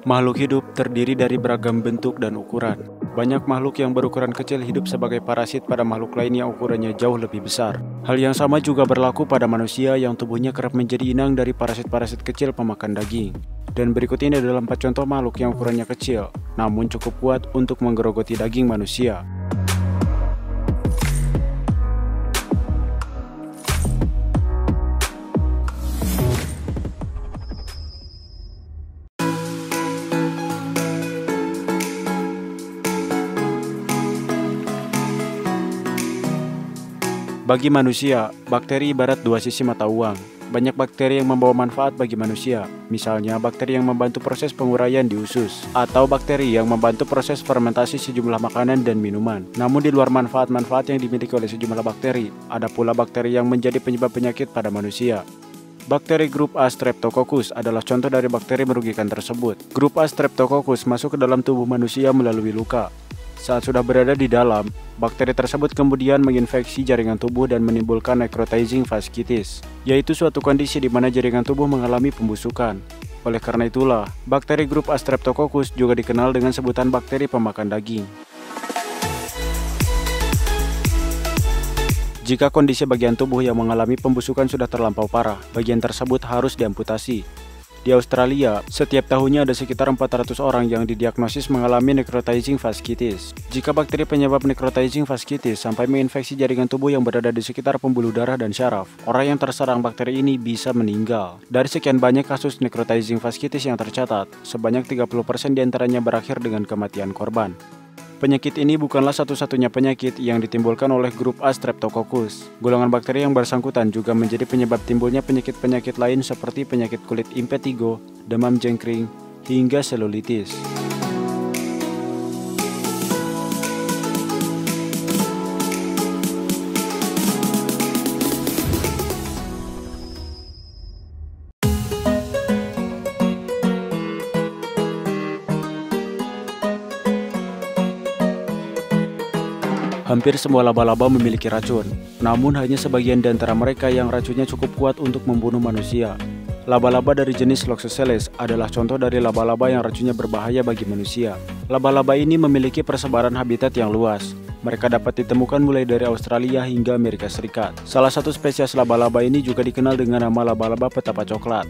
Makhluk hidup terdiri dari beragam bentuk dan ukuran. Banyak makhluk yang berukuran kecil hidup sebagai parasit pada makhluk lain yang ukurannya jauh lebih besar. Hal yang sama juga berlaku pada manusia yang tubuhnya kerap menjadi inang dari parasit-parasit kecil pemakan daging. Dan berikut ini adalah 4 contoh makhluk yang ukurannya kecil, namun cukup kuat untuk menggerogoti daging manusia. Bagi manusia, bakteri ibarat dua sisi mata uang. Banyak bakteri yang membawa manfaat bagi manusia, misalnya bakteri yang membantu proses penguraian di usus, atau bakteri yang membantu proses fermentasi sejumlah makanan dan minuman. Namun di luar manfaat-manfaat yang dimiliki oleh sejumlah bakteri, ada pula bakteri yang menjadi penyebab penyakit pada manusia. Bakteri grup A Streptococcus adalah contoh dari bakteri merugikan tersebut. Grup A Streptococcus masuk ke dalam tubuh manusia melalui luka. Saat sudah berada di dalam, bakteri tersebut kemudian menginfeksi jaringan tubuh dan menimbulkan necrotizing fasciitis, yaitu suatu kondisi di mana jaringan tubuh mengalami pembusukan. Oleh karena itulah, bakteri grup A Streptococcus juga dikenal dengan sebutan bakteri pemakan daging. Jika kondisi bagian tubuh yang mengalami pembusukan sudah terlampau parah, bagian tersebut harus diamputasi. Di Australia, setiap tahunnya ada sekitar 400 orang yang didiagnosis mengalami necrotizing fasciitis. Jika bakteri penyebab necrotizing fasciitis sampai menginfeksi jaringan tubuh yang berada di sekitar pembuluh darah dan syaraf, orang yang terserang bakteri ini bisa meninggal. Dari sekian banyak kasus necrotizing fasciitis yang tercatat, sebanyak 30% diantaranya berakhir dengan kematian korban. Penyakit ini bukanlah satu-satunya penyakit yang ditimbulkan oleh grup A Streptococcus. Golongan bakteri yang bersangkutan juga menjadi penyebab timbulnya penyakit-penyakit lain seperti penyakit kulit impetigo, demam jengkring, hingga selulitis. Hampir semua laba-laba memiliki racun, namun hanya sebagian di antara mereka yang racunnya cukup kuat untuk membunuh manusia. Laba-laba dari jenis Loxosceles adalah contoh dari laba-laba yang racunnya berbahaya bagi manusia. Laba-laba ini memiliki persebaran habitat yang luas. Mereka dapat ditemukan mulai dari Australia hingga Amerika Serikat. Salah satu spesies laba-laba ini juga dikenal dengan nama laba-laba petapa coklat.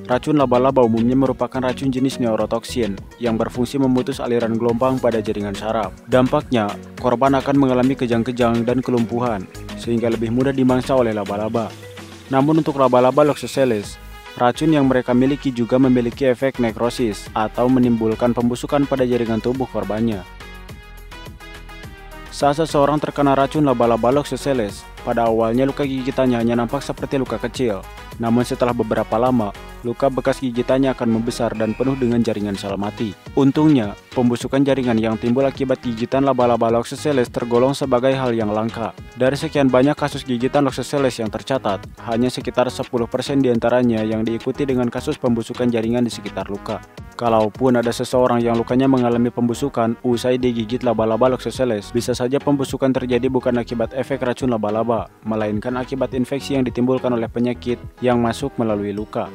Racun laba-laba umumnya merupakan racun jenis neurotoksin yang berfungsi memutus aliran gelombang pada jaringan saraf. Dampaknya, korban akan mengalami kejang-kejang dan kelumpuhan, sehingga lebih mudah dimangsa oleh laba-laba. Namun untuk laba-laba Loxosceles, racun yang mereka miliki juga memiliki efek nekrosis atau menimbulkan pembusukan pada jaringan tubuh korbannya. Saat seseorang terkena racun laba-laba Loxosceles, pada awalnya luka gigitannya hanya nampak seperti luka kecil. Namun setelah beberapa lama, luka bekas gigitannya akan membesar dan penuh dengan jaringan sel mati. Untungnya, pembusukan jaringan yang timbul akibat gigitan laba-laba Loxosceles tergolong sebagai hal yang langka. Dari sekian banyak kasus gigitan Loxosceles yang tercatat, hanya sekitar 10% diantaranya yang diikuti dengan kasus pembusukan jaringan di sekitar luka. Kalaupun ada seseorang yang lukanya mengalami pembusukan usai digigit laba-laba Loxosceles, bisa saja pembusukan terjadi bukan akibat efek racun laba-laba, melainkan akibat infeksi yang ditimbulkan oleh penyakit yang masuk melalui luka.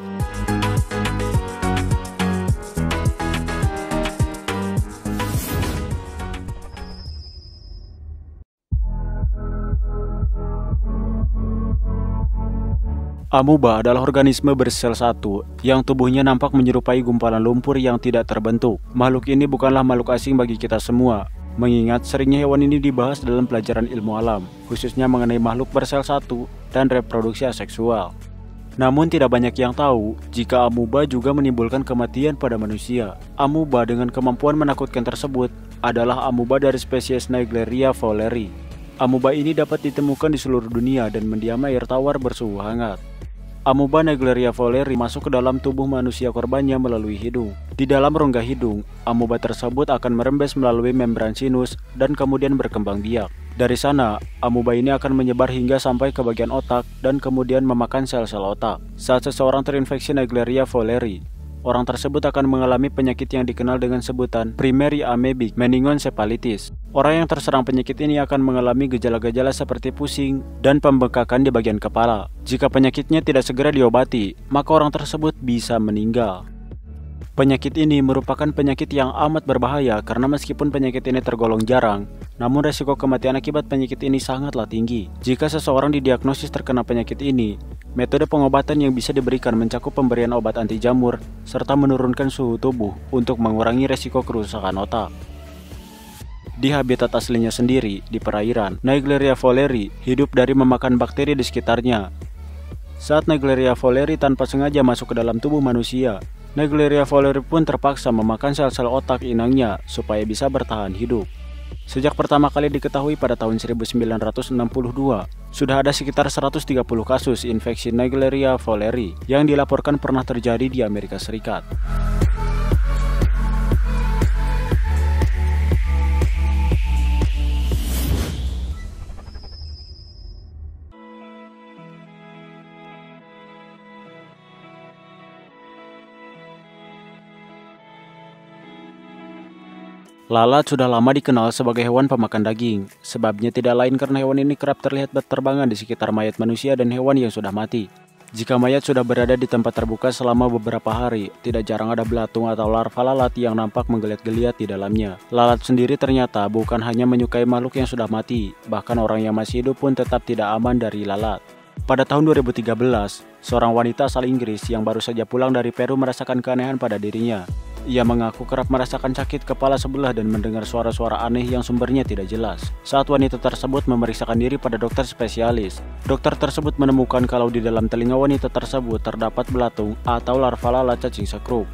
Amuba adalah organisme bersel satu yang tubuhnya nampak menyerupai gumpalan lumpur yang tidak terbentuk. Makhluk ini bukanlah makhluk asing bagi kita semua, mengingat seringnya hewan ini dibahas dalam pelajaran ilmu alam, khususnya mengenai makhluk bersel satu dan reproduksi aseksual. Namun tidak banyak yang tahu jika amuba juga menimbulkan kematian pada manusia. Amuba dengan kemampuan menakutkan tersebut adalah amuba dari spesies Naegleria fowleri. Amuba ini dapat ditemukan di seluruh dunia dan mendiami air tawar bersuhu hangat. Amuba Naegleria fowleri masuk ke dalam tubuh manusia korbannya melalui hidung. Di dalam rongga hidung, amuba tersebut akan merembes melalui membran sinus dan kemudian berkembang biak. Dari sana, amuba ini akan menyebar hingga sampai ke bagian otak dan kemudian memakan sel-sel otak. Saat seseorang terinfeksi Naegleria fowleri, orang tersebut akan mengalami penyakit yang dikenal dengan sebutan primary amoebic meningoencephalitis. Orang yang terserang penyakit ini akan mengalami gejala-gejala seperti pusing dan pembengkakan di bagian kepala. Jika penyakitnya tidak segera diobati, maka orang tersebut bisa meninggal. Penyakit ini merupakan penyakit yang amat berbahaya karena meskipun penyakit ini tergolong jarang, namun resiko kematian akibat penyakit ini sangatlah tinggi. Jika seseorang didiagnosis terkena penyakit ini, metode pengobatan yang bisa diberikan mencakup pemberian obat anti jamur serta menurunkan suhu tubuh untuk mengurangi resiko kerusakan otak. Di habitat aslinya sendiri, di perairan, Naegleria fowleri hidup dari memakan bakteri di sekitarnya. Saat Naegleria fowleri tanpa sengaja masuk ke dalam tubuh manusia, Naegleria fowleri pun terpaksa memakan sel-sel otak inangnya supaya bisa bertahan hidup. Sejak pertama kali diketahui pada tahun 1962, sudah ada sekitar 130 kasus infeksi Naegleria fowleri yang dilaporkan pernah terjadi di Amerika Serikat. Lalat sudah lama dikenal sebagai hewan pemakan daging. Sebabnya tidak lain karena hewan ini kerap terlihat berterbangan di sekitar mayat manusia dan hewan yang sudah mati. Jika mayat sudah berada di tempat terbuka selama beberapa hari, tidak jarang ada belatung atau larva lalat yang nampak menggeliat-geliat di dalamnya. Lalat sendiri ternyata bukan hanya menyukai makhluk yang sudah mati, bahkan orang yang masih hidup pun tetap tidak aman dari lalat. Pada tahun 2013, seorang wanita asal Inggris yang baru saja pulang dari Peru merasakan keanehan pada dirinya. Ia mengaku kerap merasakan sakit kepala sebelah dan mendengar suara-suara aneh yang sumbernya tidak jelas. Saat wanita tersebut memeriksakan diri pada dokter spesialis, dokter tersebut menemukan kalau di dalam telinga wanita tersebut terdapat belatung atau larva lalat cacing sekrup.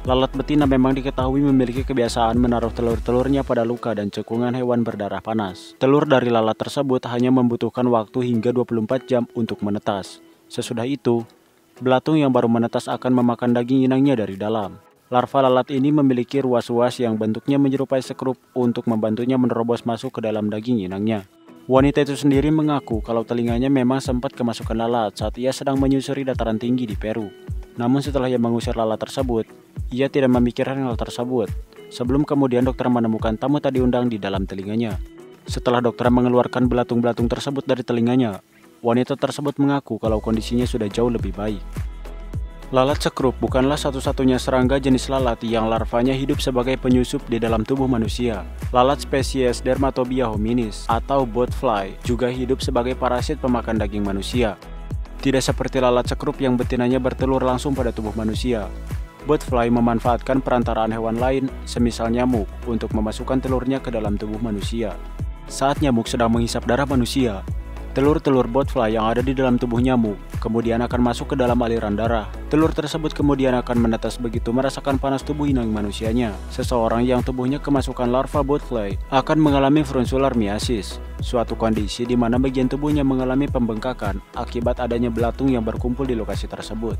Lalat betina memang diketahui memiliki kebiasaan menaruh telur-telurnya pada luka dan cekungan hewan berdarah panas. Telur dari lalat tersebut hanya membutuhkan waktu hingga 24 jam untuk menetas. Sesudah itu, belatung yang baru menetas akan memakan daging inangnya dari dalam. Larva lalat ini memiliki ruas-ruas yang bentuknya menyerupai sekrup untuk membantunya menerobos masuk ke dalam daging inangnya. Wanita itu sendiri mengaku kalau telinganya memang sempat kemasukan lalat saat ia sedang menyusuri dataran tinggi di Peru. Namun setelah ia mengusir lalat tersebut, ia tidak memikirkan hal tersebut. Sebelum kemudian dokter menemukan tamu tak diundang di dalam telinganya. Setelah dokter mengeluarkan belatung-belatung tersebut dari telinganya, wanita tersebut mengaku kalau kondisinya sudah jauh lebih baik. Lalat sekrup bukanlah satu-satunya serangga jenis lalat yang larvanya hidup sebagai penyusup di dalam tubuh manusia. Lalat spesies Dermatobia hominis atau botfly juga hidup sebagai parasit pemakan daging manusia. Tidak seperti lalat sekrup yang betinanya bertelur langsung pada tubuh manusia. Botfly memanfaatkan perantaraan hewan lain, semisal nyamuk, untuk memasukkan telurnya ke dalam tubuh manusia. Saat nyamuk sedang menghisap darah manusia, telur-telur botfly yang ada di dalam tubuh nyamuk kemudian akan masuk ke dalam aliran darah. Telur tersebut kemudian akan menetas begitu merasakan panas tubuh inang manusianya. Seseorang yang tubuhnya kemasukan larva botfly akan mengalami frunzular miasis, suatu kondisi di mana bagian tubuhnya mengalami pembengkakan akibat adanya belatung yang berkumpul di lokasi tersebut.